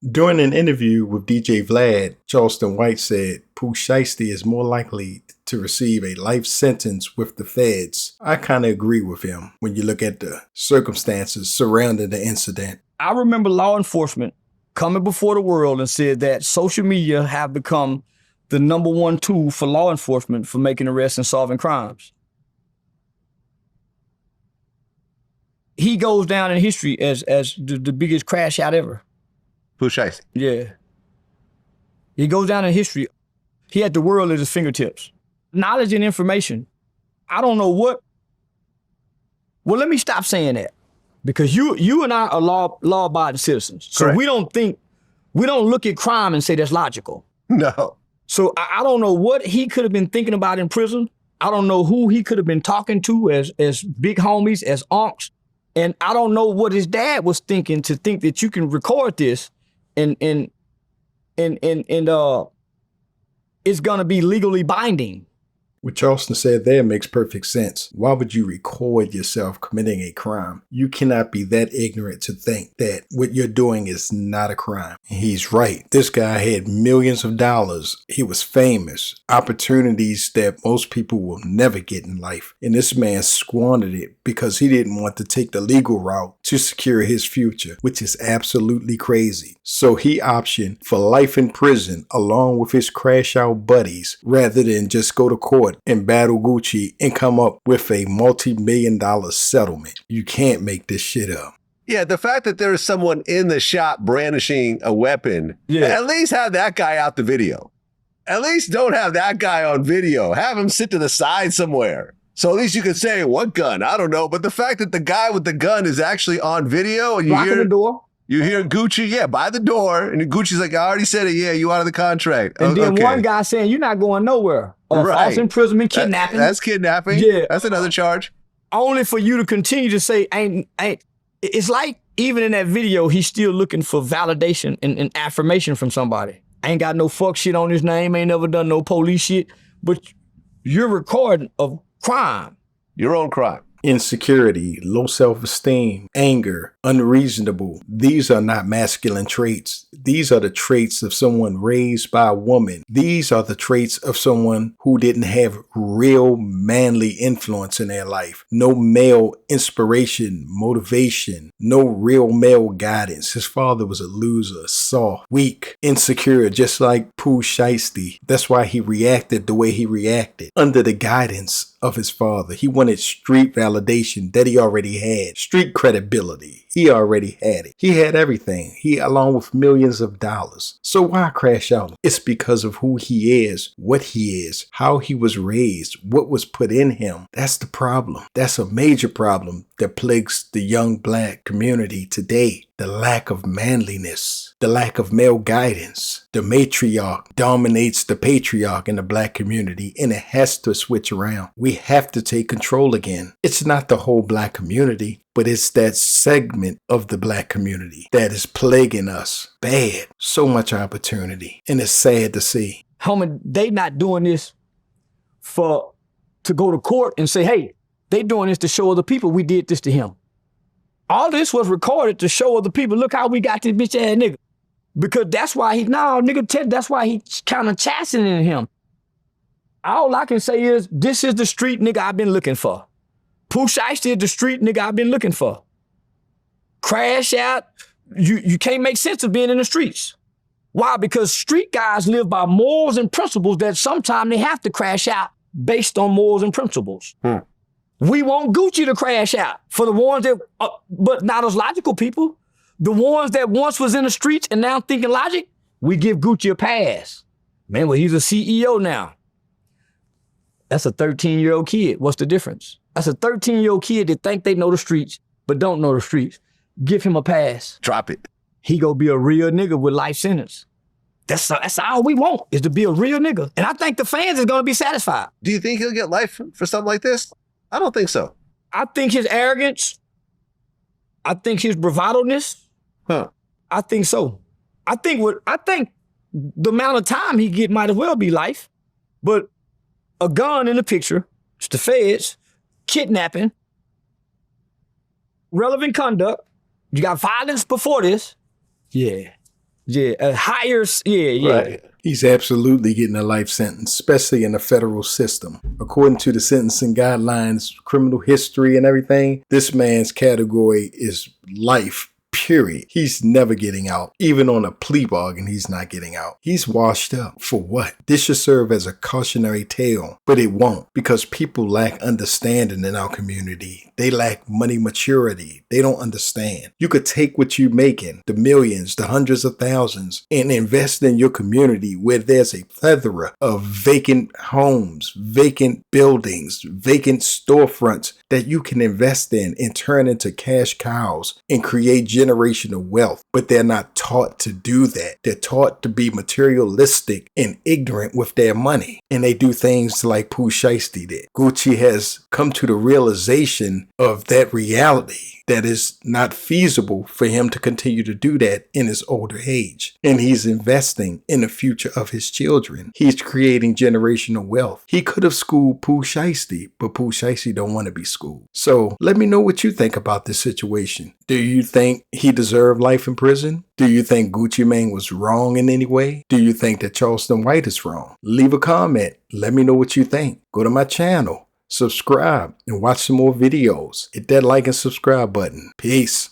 During an interview with DJ Vlad, Charleston White said Pooh Shiesty is more likely to receive a life sentence with the feds. I kind of agree with him when you look at the circumstances surrounding the incident. I remember law enforcement coming before the world and said that social media have become the #1 tool for law enforcement for making arrests and solving crimes. He goes down in history as the biggest crash out ever. Pooh Shiesty. Yeah. He goes down in history. He had the world at his fingertips. Knowledge and information. I don't know what. Well, let me stop saying that. Because you and I are law-abiding citizens. So Correct. we don't look at crime and say that's logical. No. So I don't know what he could have been thinking about in prison. I don't know who he could have been talking to as big homies, as unks. And I don't know what his dad was thinking to think that you can record this and it's gonna be legally binding. What Charleston said there makes perfect sense. Why would you record yourself committing a crime? You cannot be that ignorant to think that what you're doing is not a crime. And he's right. This guy had millions of dollars. He was famous. Opportunities that most people will never get in life. And this man squandered it because he didn't want to take the legal route to secure his future, which is absolutely crazy. So he optioned for life in prison along with his crash out buddies rather than just go to court and battle Gucci and come up with a multi-million-dollar settlement. You can't make this shit up. Yeah, the fact that there is someone in the shop brandishing a weapon, at least have that guy out the video. At least don't have that guy on video. Have him sit to the side somewhere. So at least you could say, what gun? I don't know. But the fact that the guy with the gun is actually on video and you Blocking the door. You hear Gucci, by the door. And Gucci's like, I already said it. Yeah, you out of the contract. And then okay. one guy saying, you're not going nowhere. False imprisonment, kidnapping. That's kidnapping. Yeah. That's another charge. Only for you to continue to say, ain't. It's like, even in that video, he's still looking for validation and affirmation from somebody. Ain't got no fuck shit on his name, ain't never done no police shit, but you're recording of crime. Your own crime. Insecurity, low self-esteem, anger, unreasonable. These are not masculine traits. These are the traits of someone raised by a woman. These are the traits of someone who didn't have real manly influence in their life. No male inspiration, motivation, no real male guidance. His father was a loser, soft, weak, insecure, just like Pooh Shiesty. That's why he reacted the way he reacted. Under the guidance of his father, he wanted street validation that he already had. Street credibility. He already had it. He had everything. He along with millions of dollars. So why crash out? It's because of who he is, what he is, how he was raised, what was put in him. That's the problem. That's a major problem that plagues the young black community today. The lack of manliness, the lack of male guidance. The matriarch dominates the patriarch in the black community, and it has to switch around. We have to take control again. It's not the whole black community, but it's that segment of the black community that is plaguing us bad. So much opportunity, and it's sad to see. Homie, they not doing this to go to court and say, hey, they doing this to show other people we did this to him. All this was recorded to show other people, look how we got this bitch ass nigga. Because that's why that's why he's kind of chastening him. All I can say is, this is the street nigga I've been looking for. Pooh Shiesty is the street nigga I've been looking for. Crash out, you can't make sense of being in the streets. Why? Because street guys live by morals and principles that sometimes they have to crash out based on morals and principles. We want Gucci to crash out for the ones that, but not as logical people. The ones that once was in the streets and now thinking logic, we give Gucci a pass. Man, well, he's a CEO now. That's a 13-year-old kid. What's the difference? That's a 13-year-old kid that think they know the streets, but don't know the streets. Give him a pass. Drop it. He gonna be a real nigga with life sentence. That's all we want, is to be a real nigga. And I think the fans is gonna be satisfied. Do you think he'll get life for something like this? I don't think so. I think his arrogance, I think his bravado-ness, I think so. I think the amount of time he get might as well be life. But a gun in the picture, it's the feds, kidnapping, relevant conduct, you got violence before this. Yeah, Yeah, higher. Yeah. Right. He's absolutely getting a life sentence, especially in the federal system. According to the sentencing guidelines, criminal history and everything, this man's category is life. Period. He's never getting out. Even on a plea bargain, he's not getting out. He's washed up. For what? This should serve as a cautionary tale, but it won't, because people lack understanding in our community. They lack money maturity. They don't understand. You could take what you're making, the millions, the hundreds of thousands, and invest in your community where there's a plethora of vacant homes, vacant buildings, vacant storefronts that you can invest in and turn into cash cows and create generational wealth. But they're not taught to do that. They're taught to be materialistic and ignorant with their money. And they do things like Pooh Shiesty did. Gucci has come to the realization of that reality, that is not feasible for him to continue to do that in his older age. And he's investing in the future of his children. He's creating generational wealth. He could have schooled Pooh Shiesty, but Pooh Shiesty don't want to be schooled. So let me know what you think about this situation. Do you think he deserved life in prison? Do you think Gucci Mane was wrong in any way? Do you think that Charleston White is wrong? Leave a comment. Let me know what you think. Go to my channel, subscribe, and watch some more videos. Hit that like and subscribe button. Peace.